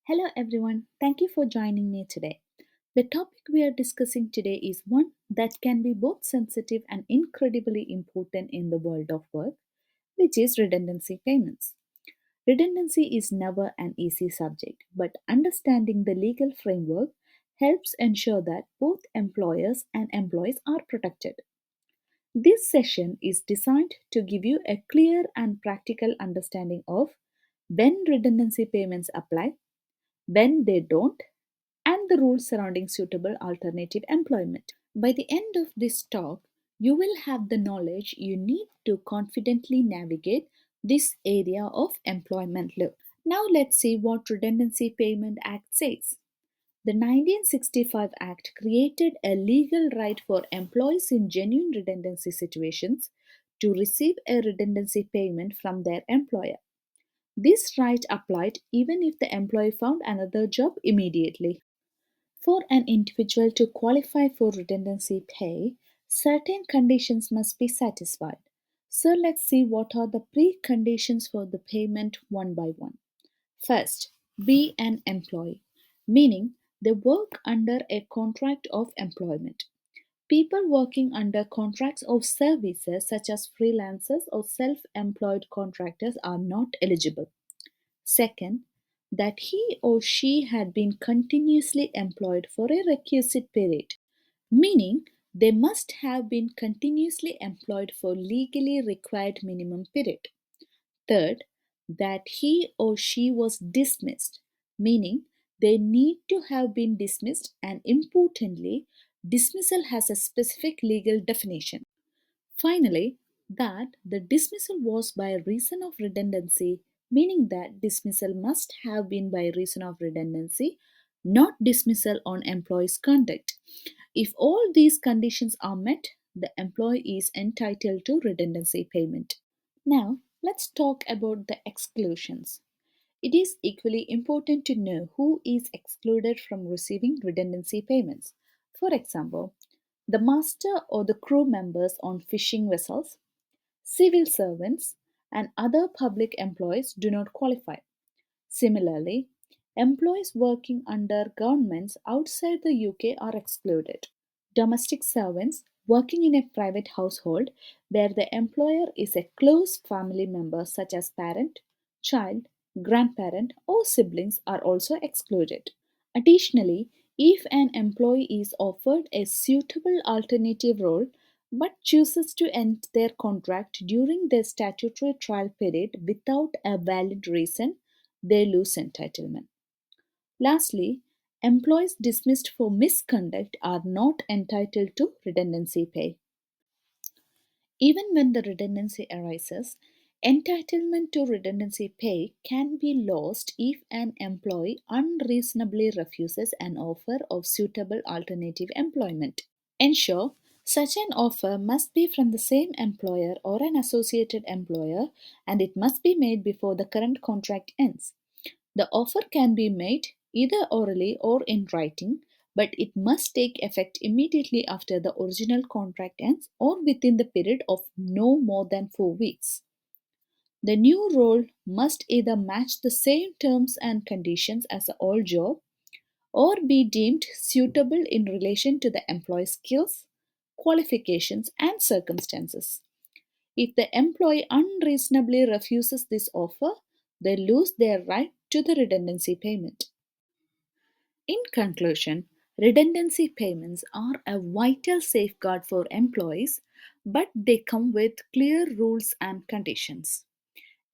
Hello, everyone. Thank you for joining me today. The topic we are discussing today is one that can be both sensitive and incredibly important in the world of work, which is redundancy payments. Redundancy is never an easy subject, but understanding the legal framework helps ensure that both employers and employees are protected. This session is designed to give you a clear and practical understanding of when redundancy payments apply, when they don't, and the rules surrounding suitable alternative employment. By the end of this talk, you will have the knowledge you need to confidently navigate this area of employment law. Now let's see what Redundancy Payment Act says. The 1965 Act created a legal right for employees in genuine redundancy situations to receive a redundancy payment from their employer. This right applied even if the employee found another job immediately. For an individual to qualify for redundancy pay, certain conditions must be satisfied. So let's see what are the preconditions for the payment one by one. First, be an employee, meaning they work under a contract of employment. People working under contracts of services such as freelancers or self employed contractors are not eligible. Second, that he or she had been continuously employed for a requisite period, meaning they must have been continuously employed for legally required minimum period. Third, that he or she was dismissed, meaning they need to have been dismissed, and importantly, dismissal has a specific legal definition. Finally, that the dismissal was by reason of redundancy, meaning that dismissal must have been by reason of redundancy, not dismissal on employee's conduct. If all these conditions are met, the employee is entitled to redundancy payment. Now, let's talk about the exclusions. It is equally important to know who is excluded from receiving redundancy payments. For example, the master or the crew members on fishing vessels, civil servants, and other public employees do not qualify. Similarly, employees working under governments outside the UK are excluded. Domestic servants working in a private household where the employer is a close family member such as parent, child, grandparent, or siblings are also excluded. Additionally, if an employee is offered a suitable alternative role but chooses to end their contract during their statutory trial period without a valid reason, they lose entitlement. Lastly, employees dismissed for misconduct are not entitled to redundancy pay. Even when the redundancy arises, entitlement to redundancy pay can be lost if an employee unreasonably refuses an offer of suitable alternative employment. Ensure such an offer must be from the same employer or an associated employer, and it must be made before the current contract ends. The offer can be made either orally or in writing, but it must take effect immediately after the original contract ends or within the period of no more than 4 weeks. The new role must either match the same terms and conditions as the old job or be deemed suitable in relation to the employee's skills, qualifications, and circumstances. If the employee unreasonably refuses this offer, they lose their right to the redundancy payment. In conclusion, redundancy payments are a vital safeguard for employees, but they come with clear rules and conditions.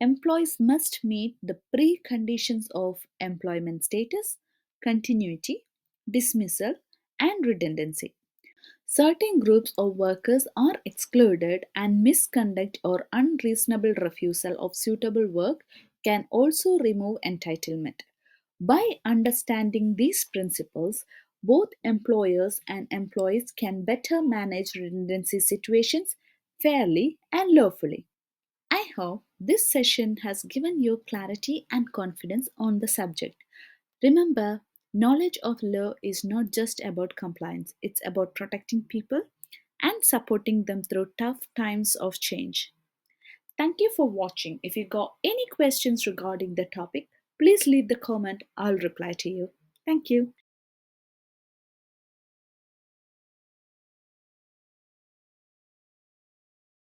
Employees must meet the preconditions of employment status, continuity, dismissal, and redundancy. Certain groups of workers are excluded, and misconduct or unreasonable refusal of suitable work can also remove entitlement. By understanding these principles, both employers and employees can better manage redundancy situations fairly and lawfully. I hope this session has given you clarity and confidence on the subject. Remember, knowledge of law is not just about compliance, it's about protecting people and supporting them through tough times of change. Thank you for watching. If you got any questions regarding the topic, Please leave the comment. I'll reply to you. Thank you.